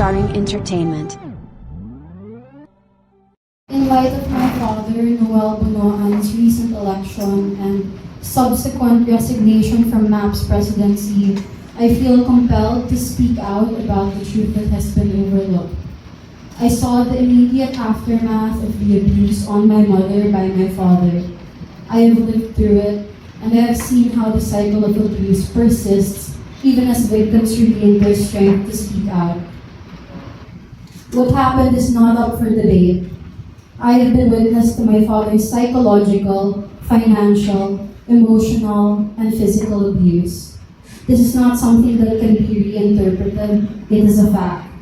Starring Entertainment. In light of my father, Noel Bunoan's recent election and subsequent resignation from MAP's presidency, I feel compelled to speak out about the truth that has been overlooked. I saw the immediate aftermath of the abuse on my mother by my father. I have lived through it, and I have seen how the cycle of abuse persists even as victims regain their strength to speak out. What happened is not up for debate. I have been witness to my father's psychological, financial, emotional, and physical abuse. This is not something that can be reinterpreted, it is a fact.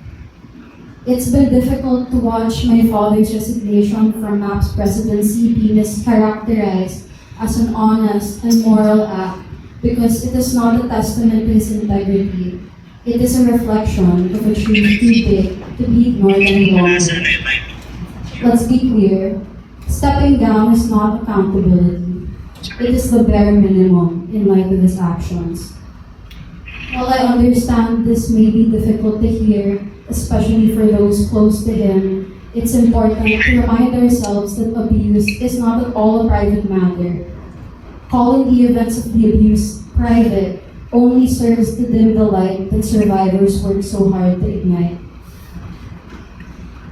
It's been difficult to watch my father's resignation from MAP's presidency be mischaracterized as an honest and moral act because it is not a testament to his integrity. It is a reflection of a truth too big to be ignored any longer. Let's be clear, stepping down is not accountability. It is the bare minimum in light of his actions. While I understand this may be difficult to hear, especially for those close to him, it's important to remind ourselves that abuse is not at all a private matter. Calling the events of the abuse private only serves to dim the light that survivors work so hard to ignite.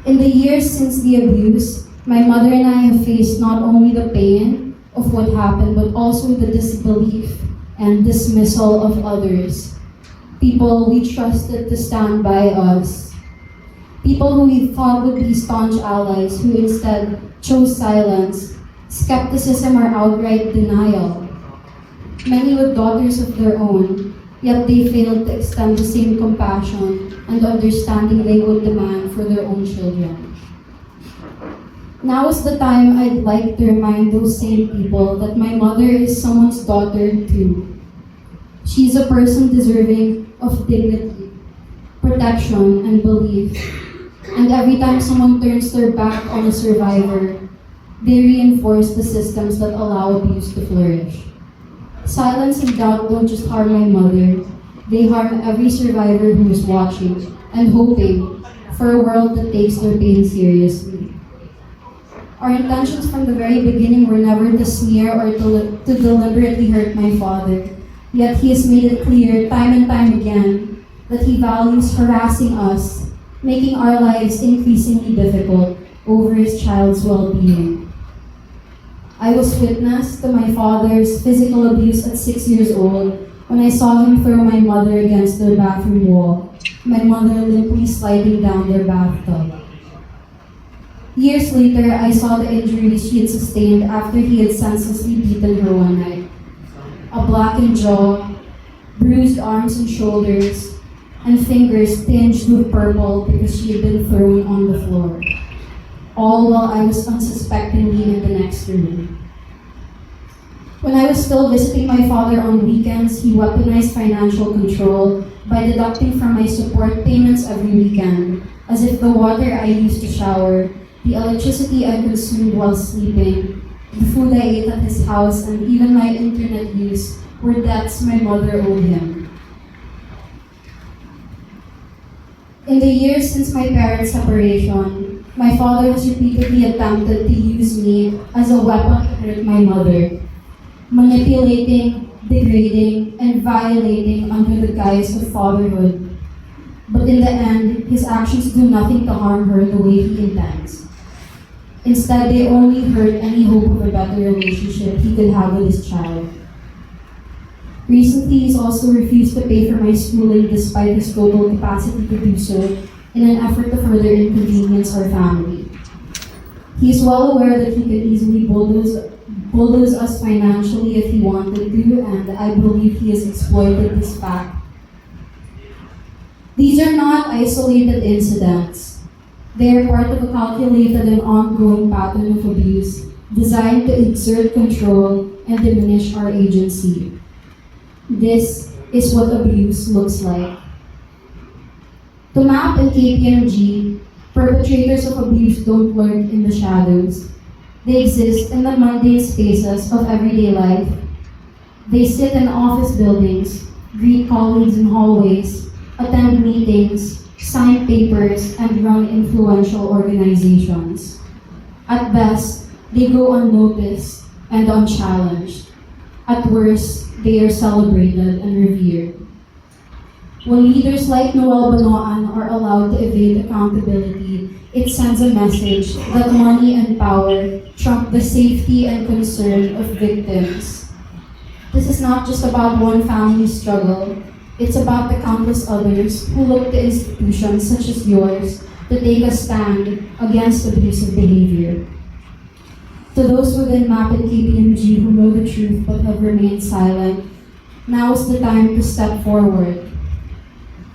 In the years since the abuse, my mother and I have faced not only the pain of what happened, but also the disbelief and dismissal of others. People we trusted to stand by us. People who we thought would be staunch allies who instead chose silence, skepticism, or outright denial. Many with daughters of their own, yet they failed to extend the same compassion and understanding they would demand for their own children. Now is the time I'd like to remind those same people that my mother is someone's daughter too. She's a person deserving of dignity, protection, and belief. And every time someone turns their back on a survivor, they reinforce the systems that allow abuse to flourish. Silence and doubt don't just harm my mother, they harm every survivor who is watching and hoping for a world that takes their pain seriously. Our intentions from the very beginning were never to smear or to deliberately hurt my father, yet he has made it clear time and time again that he values harassing us, making our lives increasingly difficult over his child's well-being. I was witness to my father's physical abuse at 6 years old when I saw him throw my mother against their bathroom wall, my mother limply sliding down their bathtub. Years later, I saw the injuries she had sustained after he had senselessly beaten her one night. A blackened jaw, bruised arms and shoulders, and fingers tinged with purple because she had been thrown on the floor. All while I was unsuspectingly in the next room. When I was still visiting my father on weekends, he weaponized financial control by deducting from my support payments every weekend, as if the water I used to shower, the electricity I consumed while sleeping, the food I ate at his house, and even my internet use were debts my mother owed him. In the years since my parents' separation, my father has repeatedly attempted to use me as a weapon to hurt my mother, manipulating, degrading, and violating under the guise of fatherhood. But in the end, his actions do nothing to harm her the way he intends. Instead, they only hurt any hope of a better relationship he could have with his child. Recently, he's also refused to pay for my schooling despite his total capacity to do so in an effort to further inconvenience our family. He is well aware that he could easily bulldoze us financially if he wanted to, and I believe he has exploited this fact. These are not isolated incidents. They are part of a calculated and ongoing pattern of abuse designed to exert control and diminish our agency. This is what abuse looks like. To MAP and KPMG, perpetrators of abuse don't lurk in the shadows. They exist in the mundane spaces of everyday life. They sit in office buildings, greet colleagues in hallways, attend meetings, sign papers, and run influential organizations. At best, they go unnoticed and unchallenged. At worst, they are celebrated and revered. When leaders like Noel Banoan are allowed to evade accountability, it sends a message that money and power trump the safety and concern of victims. This is not just about one family's struggle, it's about the countless others who look to institutions such as yours to take a stand against abusive behavior. To those within MAP and KPMG who know the truth but have remained silent, now is the time to step forward.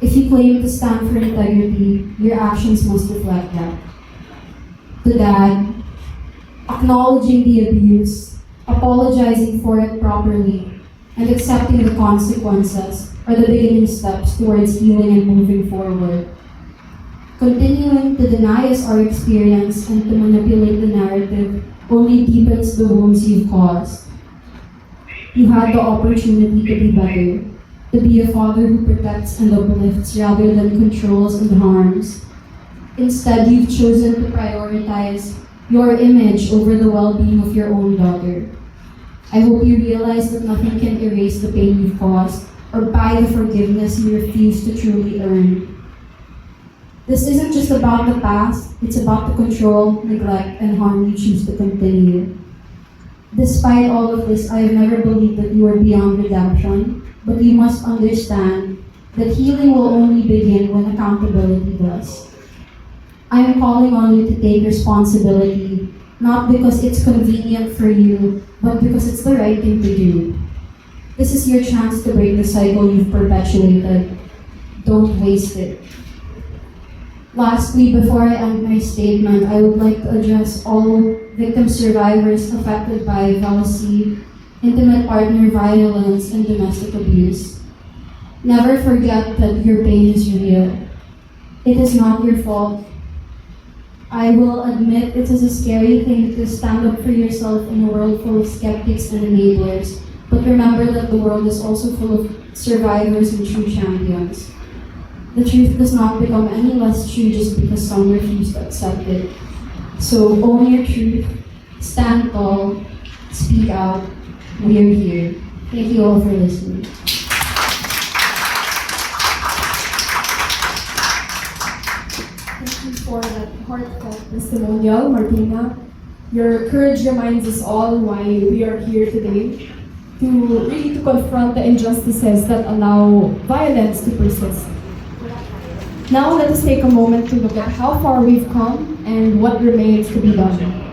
If you claim to stand for integrity, your actions must reflect that. To Dad, acknowledging the abuse, apologizing for it properly, and accepting the consequences are the beginning steps towards healing and moving forward. Continuing to deny us our experience and to manipulate the narrative only deepens the wounds you've caused. You had the opportunity to be better, to be a father who protects and uplifts rather than controls and harms. Instead, you've chosen to prioritize your image over the well-being of your own daughter. I hope you realize that nothing can erase the pain you've caused or buy the forgiveness you refuse to truly earn. This isn't just about the past, it's about the control, neglect, and harm you choose to continue. Despite all of this, I have never believed that you are beyond redemption, but you must understand that healing will only begin when accountability does. I am calling on you to take responsibility, not because it's convenient for you, but because it's the right thing to do. This is your chance to break the cycle you've perpetuated. Don't waste it. Lastly, before I end my statement, I would like to address all victim survivors affected by VALC, intimate partner violence, and domestic abuse. Never forget that your pain is real. It is not your fault. I will admit it is a scary thing to stand up for yourself in a world full of skeptics and enablers, but remember that the world is also full of survivors and true champions. The truth does not become any less true just because some refuse to accept it. So own your truth, stand tall, speak out. We are here. Thank you all for listening. Thank you for that heartfelt testimonial, Martina. Your courage reminds us all why we are here today, to confront the injustices that allow violence to persist. Now let us take a moment to look at how far we've come and what remains to be done.